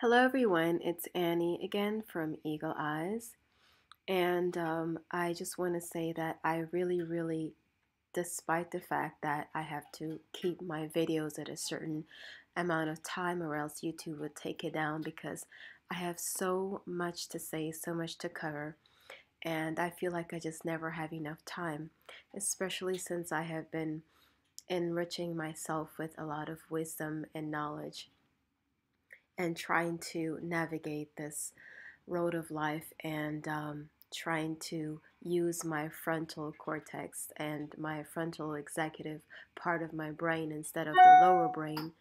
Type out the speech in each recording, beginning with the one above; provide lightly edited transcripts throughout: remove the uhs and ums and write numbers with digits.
Hello, everyone. It's Annie again from Eagle Eyes. And I just want to say that I really, despite the fact that I have to keep my videos at a certain amount of time or else YouTube would take it down because I have so much to say, so much to cover. And I feel like I just never have enough time, especially since I have been enriching myself with a lot of wisdom and knowledge and trying to navigate this road of life and trying to use my frontal cortex and my frontal executive part of my brain instead of the lower brain,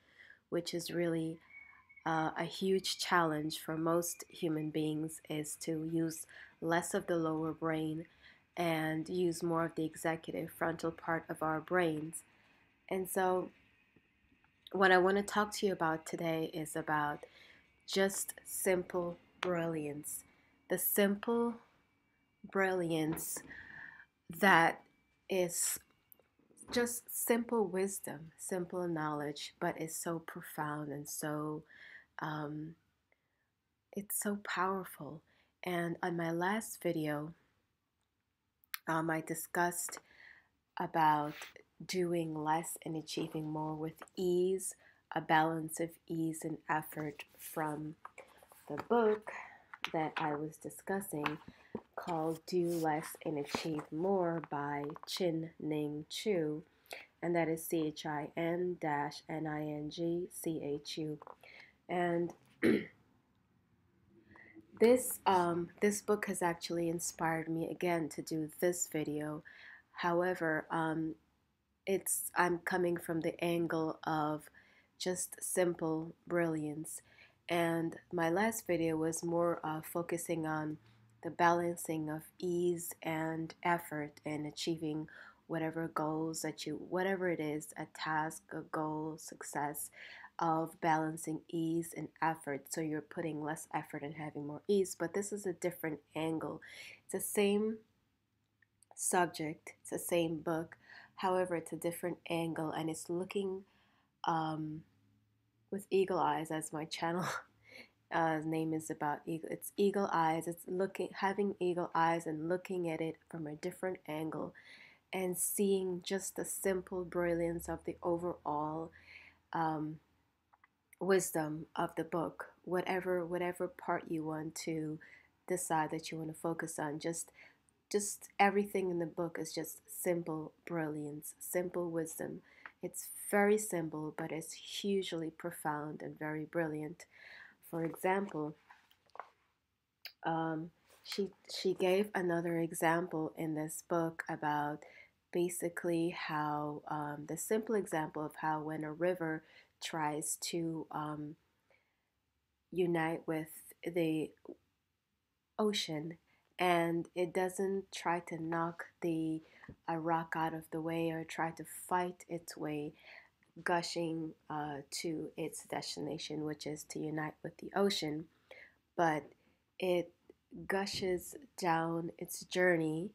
which is really a huge challenge for most human beings, is to use less of the lower brain and use more of the executive frontal part of our brains. And so what I want to talk to you about today is about just simple brilliance. The simple brilliance that is just simple wisdom, simple knowledge, but is so profound and um, it's so powerful. And on my last video, I discussed about doing less and achieving more with ease, a balance of ease and effort from the book that I was discussing called Do Less and Achieve More by Chin Ning Chu, and that is CHIN-NINGCHU. And this book has actually inspired me again to do this video. However, I'm coming from the angle of just simple brilliance. And my last video was more focusing on the balancing of ease and effort in achieving whatever goals that whatever it is, a task, a goal, success, of balancing ease and effort. So you're putting less effort and having more ease. But this is a different angle. It's the same subject, it's the same book. However, it's a different angle and it's looking um, with eagle eyes, as my channel name is about. It's eagle eyes. It's looking, having eagle eyes and looking at it from a different angle and seeing just the simple brilliance of the overall um, wisdom of the book. Whatever part you want to decide that you want to focus on, just everything in the book is just simple brilliance, simple wisdom. It's very simple, but it's hugely profound and very brilliant. For example, um, she gave another example in this book about basically how the simple example of how when a river tries to unite with the ocean and it doesn't try to knock the a rock out of the way or try to fight its way gushing to its destination, which is to unite with the ocean, but it gushes down its journey,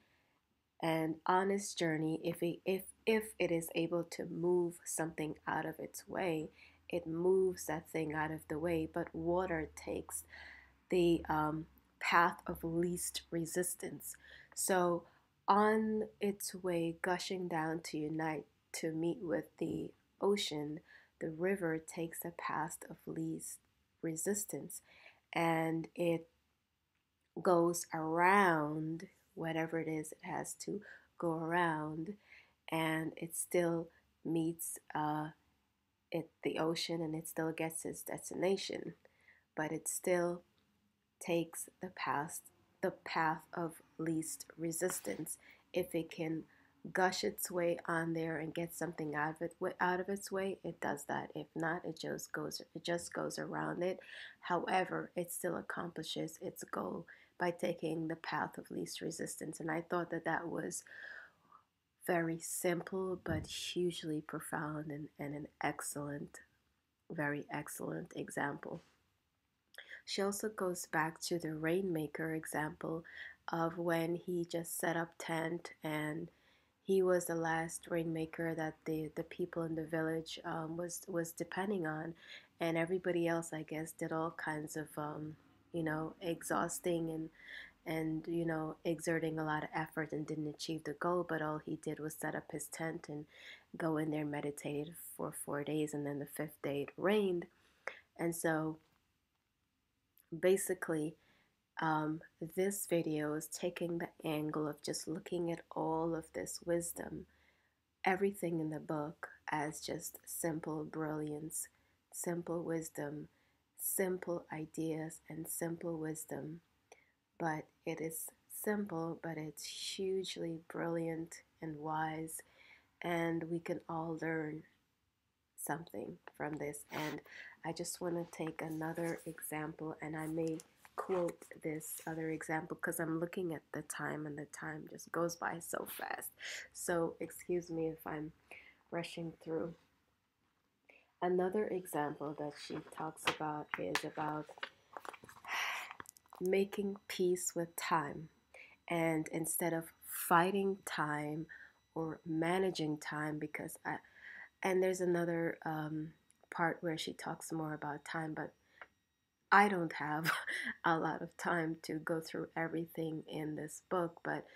and on its journey, if it is able to move something out of its way, it moves that thing out of the way. But water takes the path of least resistance. So, on its way gushing down to unite to meet with the ocean, the river takes a path of least resistance and it goes around whatever it is it has to go around, and it still meets the ocean and it still gets its destination, but it still takes the path of least resistance. If it can gush its way on there and get something out of its way, it does that. If not, it just goes around it. However, it still accomplishes its goal by taking the path of least resistance. And I thought that that was very simple but hugely profound and an excellent, very excellent example. She also goes back to the rainmaker example of when he just set up tent and he was the last rainmaker that the people in the village was depending on, and everybody else, I guess, did all kinds of exhausting and exerting a lot of effort and didn't achieve the goal. But all he did was set up his tent and go in there, meditated for 4 days, and then the fifth day it rained. And so basically, this video is taking the angle of just looking at all of this wisdom, everything in the book, as just simple brilliance, simple wisdom, simple ideas, and simple wisdom. But it is simple, but it's hugely brilliant and wise, and we can all learn something from this. And I just want to take another example, and I may quote this other example because I'm looking at the time and the time just goes by so fast. So excuse me if I'm rushing through. Another example that she talks about is about making peace with time. And instead of fighting time or managing time, because and there's another part where she talks more about time, but I don't have a lot of time to go through everything in this book, but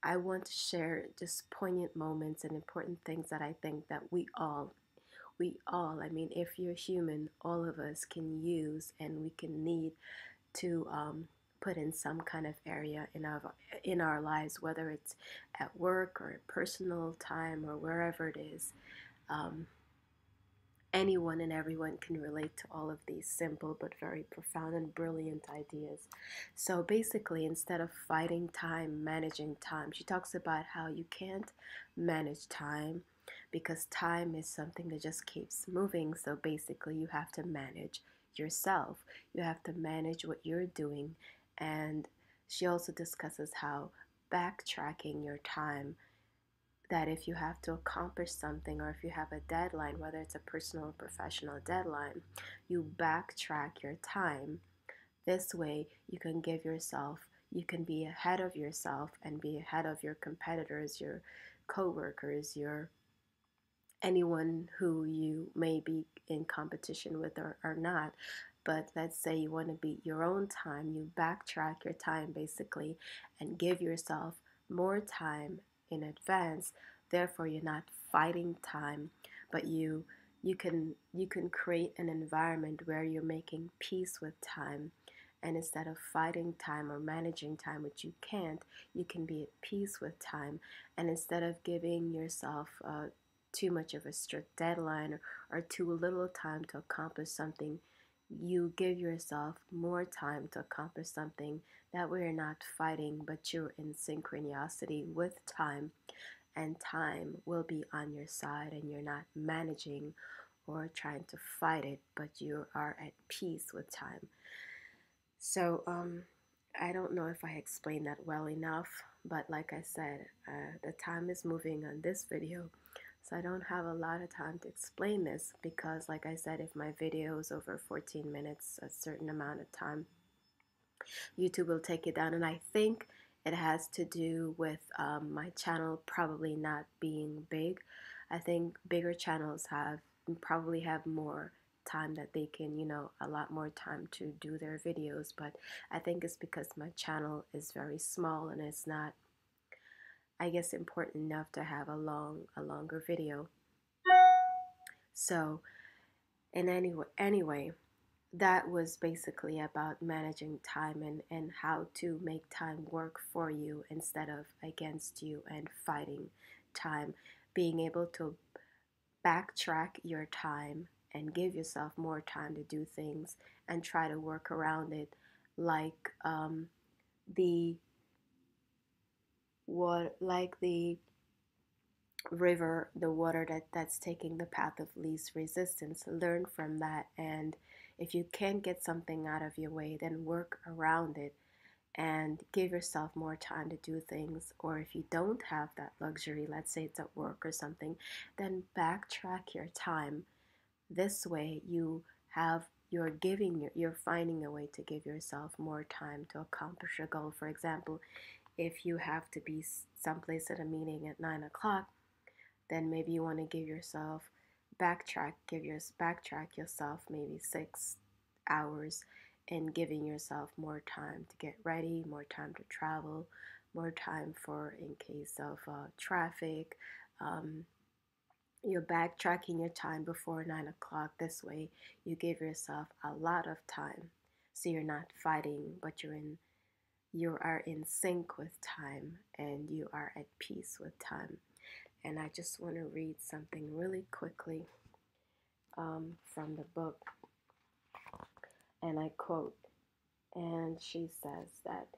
I want to share just poignant moments and important things that I think that I mean, if you're human, all of us can use and we can need to put in some kind of area in our lives, whether it's at work or personal time or wherever it is. Um, Anyone and everyone can relate to all of these simple but very profound and brilliant ideas. So basically, instead of fighting time, managing time, she talks about how you can't manage time because time is something that just keeps moving. So basically, you have to manage yourself, you have to manage what you're doing. And she also discusses how backtracking your time, that if you have to accomplish something or if you have a deadline, whether it's a personal or professional deadline, you backtrack your time. This way, you can give yourself, you can be ahead of yourself and be ahead of your competitors, your coworkers, your anyone who you may be in competition with or not. But let's say you want to beat your own time, you backtrack your time basically and give yourself more time in advance. Therefore, you're not fighting time, but you can create an environment where you're making peace with time. And instead of fighting time or managing time, which you can't, you can be at peace with time. And instead of giving yourself too much of a strict deadline or too little time to accomplish something, you give yourself more time to accomplish something. That way, you're not fighting, but you're in synchronicity with time, and time will be on your side, and you're not managing or trying to fight it, but you are at peace with time. So, I don't know if I explained that well enough, but like I said, the time is moving on this video, so I don't have a lot of time to explain this because, like I said, if my video is over 14 minutes, a certain amount of time, YouTube will take it down. And I think it has to do with my channel probably not being big. I think bigger channels probably have more time that they can, a lot more time to do their videos. But I think it's because my channel is very small and it's not, I guess, important enough to have a longer video. So, and anyway, that was basically about managing time and how to make time work for you instead of against you and fighting time. Being able to backtrack your time and give yourself more time to do things and try to work around it, like the the river, the water that's taking the path of least resistance. Learn from that, and if you can't get something out of your way, then work around it and give yourself more time to do things. Or if you don't have that luxury, let's say it's at work or something, then backtrack your time. This way you're finding a way to give yourself more time to accomplish a goal. For example, if you have to be someplace at a meeting at 9 o'clock, then maybe you want to give yourself backtrack yourself maybe 6 hours and giving yourself more time to get ready, more time to travel, more time for in case of traffic. Um, you're backtracking your time before 9 o'clock. This way, you give yourself a lot of time, so you're not fighting, but you are in sync with time and you are at peace with time. And I just want to read something really quickly from the book, and I quote, and she says that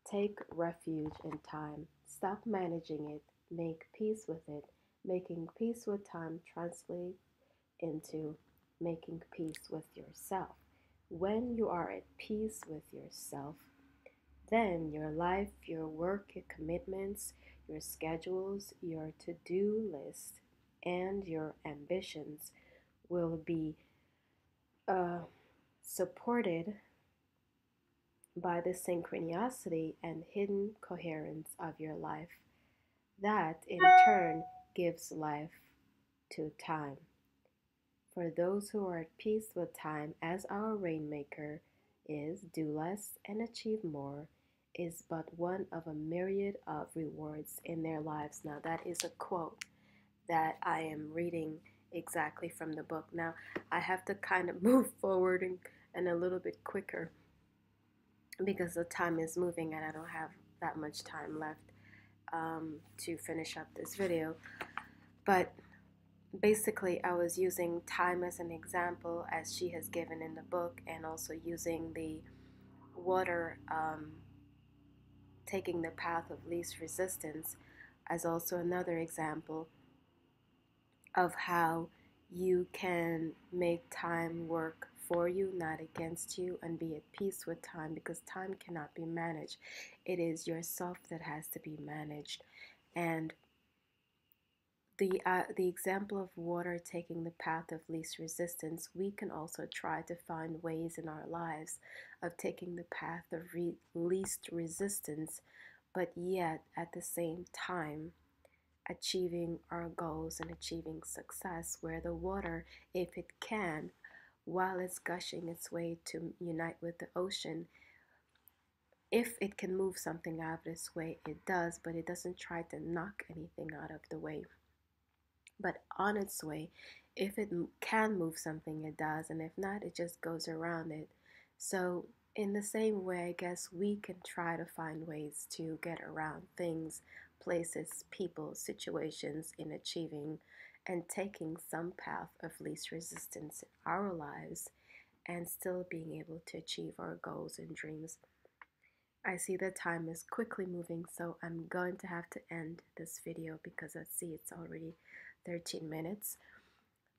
take refuge in time, stop managing it, make peace with it. Making peace with time translates into making peace with yourself. When you are at peace with yourself, then your life, your work, your commitments, your schedules, your to do list, and your ambitions will be uh, supported by the synchronicity and hidden coherence of your life. That in turn gives life to time. For those who are at peace with time, as our rainmaker is, do less and achieve more, is but one of a myriad of rewards in their lives. Now, that is a quote that I am reading exactly from the book. Now, I have to kind of move forward and a little bit quicker because the time is moving and I don't have that much time left to finish up this video. But basically, I was using time as an example, as she has given in the book, and also using the water taking the path of least resistance as also another example of how you can make time work for you, not against you, and be at peace with time, because time cannot be managed. It is yourself that has to be managed. And the example of water taking the path of least resistance, we can also try to find ways in our lives of taking the path of least resistance, but yet at the same time achieving our goals and achieving success, where the water, if it can, while it's gushing its way to unite with the ocean, if it can move something out of its way, it does, but it doesn't try to knock anything out of the way. But on its way, if it can move something, it does, and if not, it just goes around it. So in the same way, I guess we can try to find ways to get around things, places, people, situations in achieving and taking some path of least resistance in our lives and still being able to achieve our goals and dreams. I see the time is quickly moving, so I'm going to have to end this video because I see it's already 13 minutes.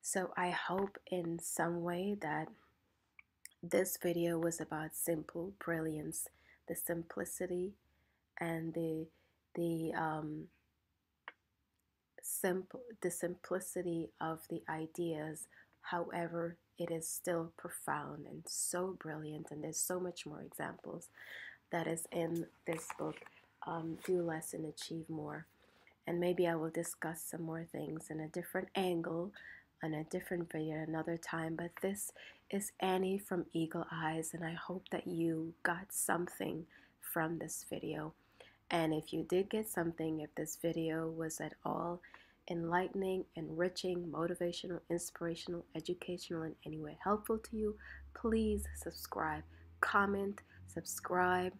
So I hope in some way that this video was about simple brilliance, the simplicity and the simplicity of the ideas. However, it is still profound and so brilliant, and there's so much more examples that is in this book. Do less and achieve more. And maybe I will discuss some more things in a different angle on a different video another time. But this is Annie from Eagle Eyes, and I hope that you got something from this video. And if you did get something, if this video was at all enlightening, enriching, motivational, inspirational, educational, in any way helpful to you, please subscribe, comment, subscribe.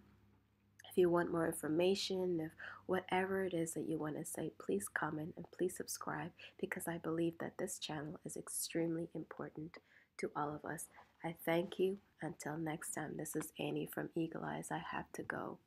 If you want more information, if whatever it is that you want to say, please comment and please subscribe, because I believe that this channel is extremely important to all of us. I thank you. Until next time, this is Annie from Eagle Eyes. I have to go.